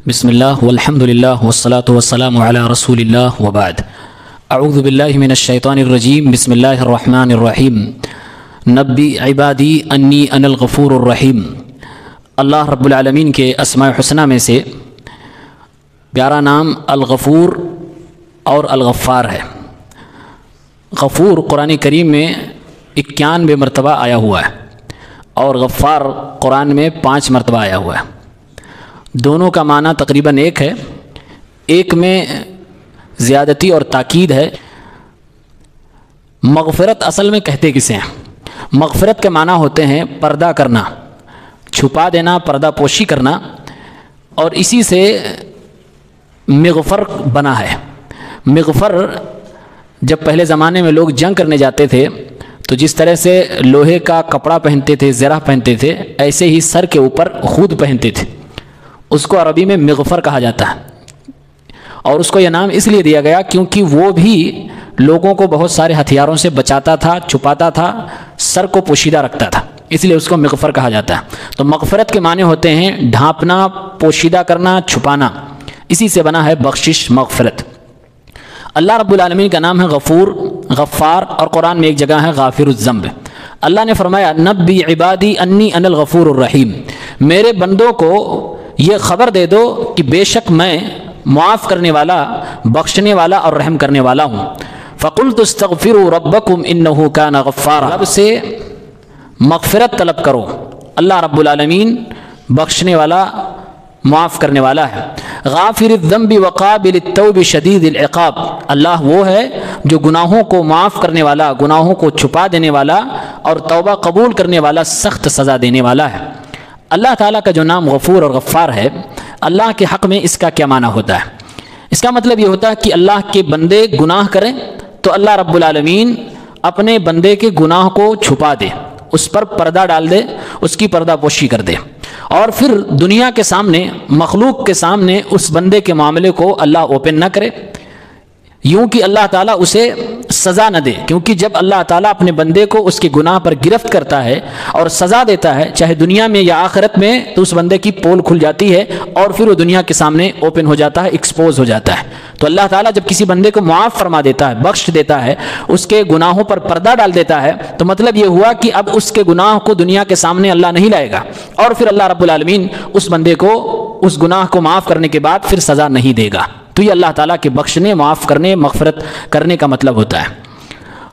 بسم اللہ والحمد للہ والصلاة والسلام علی رسول اللہ وبعد اعوذ باللہ من الشیطان الرجیم بسم اللہ الرحمن الرحیم نبی عبادی انی انا الغفور الرحیم۔ اللہ رب العالمین کے اسماء حسنہ میں سے پیارا نام الغفور اور الغفار ہے۔ غفور قرآن کریم میں 91 مرتبہ آیا ہوا ہے اور غفار قرآن میں 5 مرتبہ آیا ہوا ہے۔ دونوں کا معنی تقریباً ایک ہے، ایک میں زیادتی اور تاکید ہے۔ مغفرت اصل میں کہتے کسے ہیں؟ مغفرت کے معنی ہوتے ہیں پردہ کرنا، چھپا دینا، پردہ پوشی کرنا، اور اسی سے مغفر بنا ہے۔ مغفر جب پہلے زمانے میں لوگ جنگ کرنے جاتے تھے تو جس طرح سے لوہے کا کپڑا پہنتے تھے، زرہ پہنتے تھے، ایسے ہی سر کے اوپر خود پہنتے تھے، اس کو عربی میں مغفر کہا جاتا ہے۔ اور اس کو یہ نام اس لیے دیا گیا کیونکہ وہ بھی لوگوں کو بہت سارے ہتھیاروں سے بچاتا تھا، چھپاتا تھا، سر کو پوشیدہ رکھتا تھا، اس لیے اس کو مغفر کہا جاتا ہے۔ تو مغفرت کے معنی ہوتے ہیں ڈھانپنا، پوشیدہ کرنا، چھپانا، اسی سے بنا ہے بخشش، مغفرت۔ اللہ رب العالمین کا نام ہے غفور، غفار، اور قرآن میں ایک جگہ ہے غافر الذنب۔ اللہ نے فرمایا نبی عبادی انی انا الغفور الرحیم، میرے بندوں کو یہ خبر دے دو کہ بے شک میں معاف کرنے والا، بخشنے والا اور رحم کرنے والا ہوں۔ فَقُلْتُ اسْتَغْفِرُوا رَبَّكُمْ إِنَّهُ كَانَ غَفَّارًا، رب سے مغفرت طلب کرو، اللہ رب العالمین بخشنے والا، معاف کرنے والا ہے۔ غافر الذنب وقابل التوب شدید العقاب، اللہ وہ ہے جو گناہوں کو معاف کرنے والا، گناہوں کو چھپا دینے والا اور توبہ قبول کرنے والا، سخت سزا دینے والا ہے۔ اللہ تعالیٰ کا جو نام غفور اور غفار ہے، اللہ کے حق میں اس کا کیا معنی ہوتا ہے؟ اس کا مطلب یہ ہوتا ہے کہ اللہ کے بندے گناہ کریں تو اللہ رب العالمین اپنے بندے کے گناہ کو چھپا دے، اس پر پردہ ڈال دے، اس کی پردہ پوشی کر دے، اور پھر دنیا کے سامنے، مخلوق کے سامنے اس بندے کے معاملے کو اللہ اوپن نہ کرے، یوں کہ اللہ تعالیٰ اسے سزا نہ دے، کیونکہ جب اللہ تعالیٰ اپنے بندے کو اس کے گناہ پر گرفت کرتا ہے اور سزا دیتا ہے، چاہے دنیا میں یا آخرت میں، تو اس بندے کی پول کھل جاتی ہے اور پھر وہ دنیا کے سامنے اوپن ہو جاتا ہے، ایکسپوز ہو جاتا ہے۔ تو اللہ تعالیٰ جب کسی بندے کو معاف فرما دیتا ہے، بخش دیتا ہے، اس کے گناہوں پر پردہ ڈال دیتا ہے، تو مطلب یہ ہوا کہ اب اس کے گناہ کو دنیا کے سامنے اللہ نہیں لائے گا، اور پھر اللہ رب العالمین اس بندے کو اس گناہ کو معاف کرنے کے بعد پھر سزا نہیں دے گا۔ تو یہ اللہ تعالیٰ کے بخشنے، معاف کرنے، مغفرت کرنے کا مطلب ہوتا ہے۔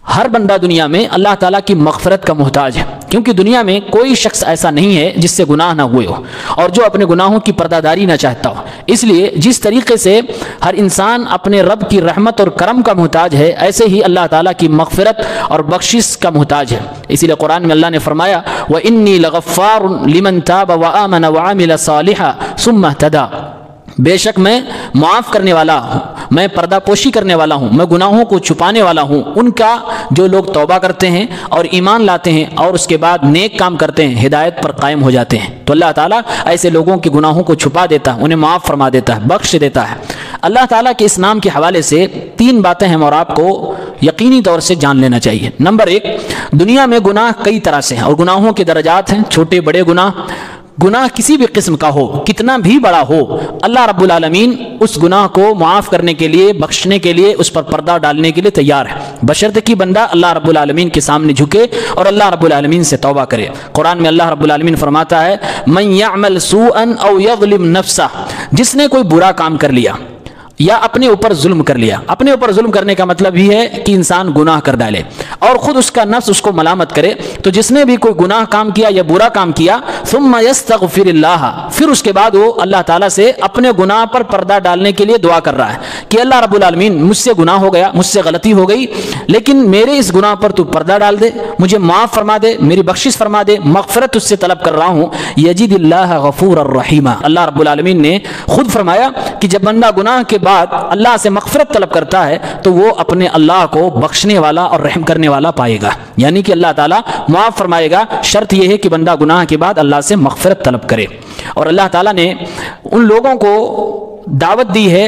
ہر بندہ دنیا میں اللہ تعالیٰ کی مغفرت کا محتاج ہے، کیونکہ دنیا میں کوئی شخص ایسا نہیں ہے جس سے گناہ نہ ہوئے ہو اور جو اپنے گناہوں کی پردہ داری نہ چاہتا ہو۔ اس لیے جس طریقے سے ہر انسان اپنے رب کی رحمت اور کرم کا محتاج ہے، ایسے ہی اللہ تعالیٰ کی مغفرت اور بخشش کا محتاج ہے۔ اسی لیے قرآن میں اللہ نے فرمایا وَإِنِّي لَغَفَّارٌ لِمَن تَابَ وَآمَنَ وَعَمِلَ صَالِحًا ثُمَّ اهْتَدَىٰ، بے شک میں معاف کرنے والا ہوں، میں پردہ پوشی کرنے والا ہوں، میں گناہوں کو چھپانے والا ہوں، ان کا جو لوگ توبہ کرتے ہیں اور ایمان لاتے ہیں اور اس کے بعد نیک کام کرتے ہیں، ہدایت پر قائم ہو جاتے ہیں۔ تو اللہ تعالیٰ ایسے لوگوں کے گناہوں کو چھپا دیتا ہے، انہیں معاف فرما دیتا ہے، بخش دیتا ہے۔ اللہ تعالیٰ کے اس نام کے حوالے سے 3 باتیں ہیں اور آپ کو یقینی طور سے جان لینا چاہیے۔ نمبر 1، دنیا میں گناہ کئی طرح سے ہیں اور گناہوں کے درجات ہیں، چھوٹے بڑے گناہ۔ گناہ کسی بھی قسم کا ہو، کتنا بھی بڑا ہو، اللہ رب العالمین اس گناہ کو معاف کرنے کے لیے، بخشنے کے لیے، اس پر پردہ ڈالنے کے لیے تیار ہے، بشرطے کہ بندہ اللہ رب العالمین کے سامنے جھکے اور اللہ رب العالمین سے توبہ کرے۔ قرآن میں اللہ رب العالمین فرماتا ہے من یعمل سوءا او یظلم نفسہ، جس نے کوئی برا کام کر لیا یا اپنے اوپر ظلم کر لیا۔ اپنے اوپر ظلم کرنے کا مطلب ہی ہے کہ انسان گناہ کر ڈالے اور خود اس کا نفس اس کو ملامت کرے۔ تو جس نے بھی کوئی گناہ کام کیا یا برا کام کیا، ثم یستغفر اللہ، پھر اس کے بعد وہ اللہ تعالیٰ سے اپنے گناہ پر پردہ ڈالنے کے لیے دعا کر رہا ہے کہ اللہ رب العالمین مجھ سے گناہ ہو گیا، مجھ سے غلطی ہو گئی، لیکن میرے اس گناہ پر تو پردہ ڈال دے، مجھے معاف فرما دے، میری بخشش فرما دے، مغفرت اس سے طلب کر رہا ہوں۔ یجد اللہ غفور الرحیم، اللہ رب العالمین نے خود فرمایا کہ جب بندہ گناہ کے بعد اللہ سے مغفرت طلب کرتا ہے تو وہ اپنے اللہ کو بخشنے والا اور رحم کرنے والا پائے گا، یعنی کہ اللہ تعالیٰ معاف فرمائے گا۔ شرط یہ ہے کہ بندہ گناہ کے بعد اللہ سے مغفرت طلب کرے۔ اور اللہ تعالیٰ نے ان لوگوں کو دعوت دی ہے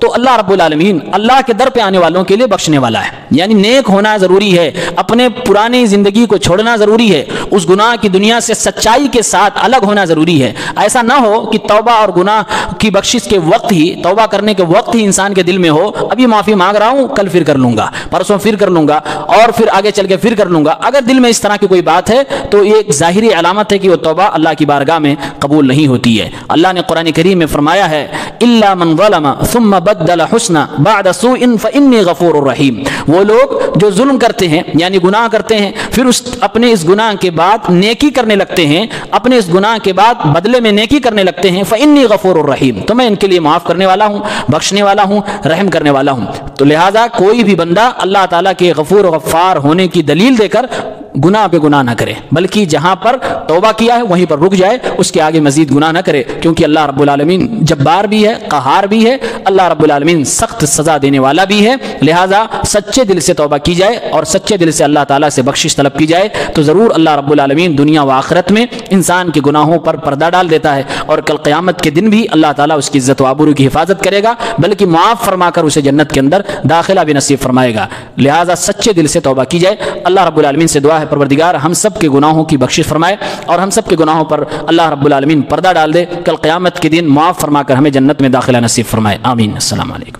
تو اللہ رب العالمین اللہ کے در پہ آنے والوں کے لیے بخشنے والا ہے. یعنی نیک ہونا ضروری ہے، اپنے پرانی زندگی کو چھوڑنا ضروری ہے، اس گناہ کی دنیا سے سچائی کے ساتھ الگ ہونا ضروری ہے. ایسا نہ ہو کہ توبہ اور گناہ کی بخشش کے وقت ہی، توبہ کرنے کے وقت ہی انسان کے دل میں ہو ابھی معافی مانگ رہا ہوں، کل پھر کر لوں گا، پرسوں پھر کر لوں گا، اور پھر آگے چل کے پھر کر لوں گا. اگر دل میں اس طرح کی کوئی بات ہے تو یہ ایک ظاہری علامت ہے کہ وہ توبہ اللہ کی بارگاہ میں قبول نہیں ہوتی ہے. اللہ نے قرآن کریم میں فرمایا ہے الا من ظلم ثم بدل حسنا بعد سوء فانی غفور رحیم. وہ لوگ جو ظلم کرتے ہیں یعنی گناہ کرتے ہیں، پھر اپنے اس گناہ کے بعد نیکی کرنے لگتے ہیں، اپنے اس گناہ کے بعد بدلے میں نیکی کرنے لگتے ہیں، فانی غفور الرحیم، تو میں ان کے لیے معاف کرنے والا ہوں، بخشنے والا ہوں، رحم کرنے والا ہوں. تو لہٰذا کوئی بھی بندہ اللہ تعالیٰ کے غفور و غفار ہونے کی دلیل دے کر گناہ پہ گناہ نہ کرے، بلکہ جہاں پر توبہ کیا ہے وہیں پر رک جائے، اس کے آگے مزید گناہ نہ کرے، کیونکہ اللہ رب العالمین جبار بھی ہے، قہار بھی ہے، اللہ رب العالمین سخت سزا دینے والا بھی ہے. لہٰذا سچے دل سے توبہ کی جائے اور سچے دل سے اللہ تعالیٰ سے بخشش طلب کی جائے تو ضرور اللہ رب العالمین دنیا و آخرت میں انسان کے گناہوں پر پردہ ڈال دیتا ہے، اور کل قیامت کے دن بھی اللہ تعالیٰ اس کی عزت و آبرو کی حفاظت کرے گا، بلکہ معاف فرما کر اسے جنت کے اندر داخلہ بھی نصیب فرمائے گا. لہٰذا سچے دل سے توبہ کی جائے. اللہ رب العالمین سے دعا ہے پروردگار ہم سب کے گناہوں کی بخشش فرمائے اور ہم سب کے گناہوں پر اللہ رب العالمین پردہ ڈال دے، کل قیامت کے دن معاف فرما کر ہمیں جنت میں داخلہ نصیب فرمائے. آمین. السلام علیکم.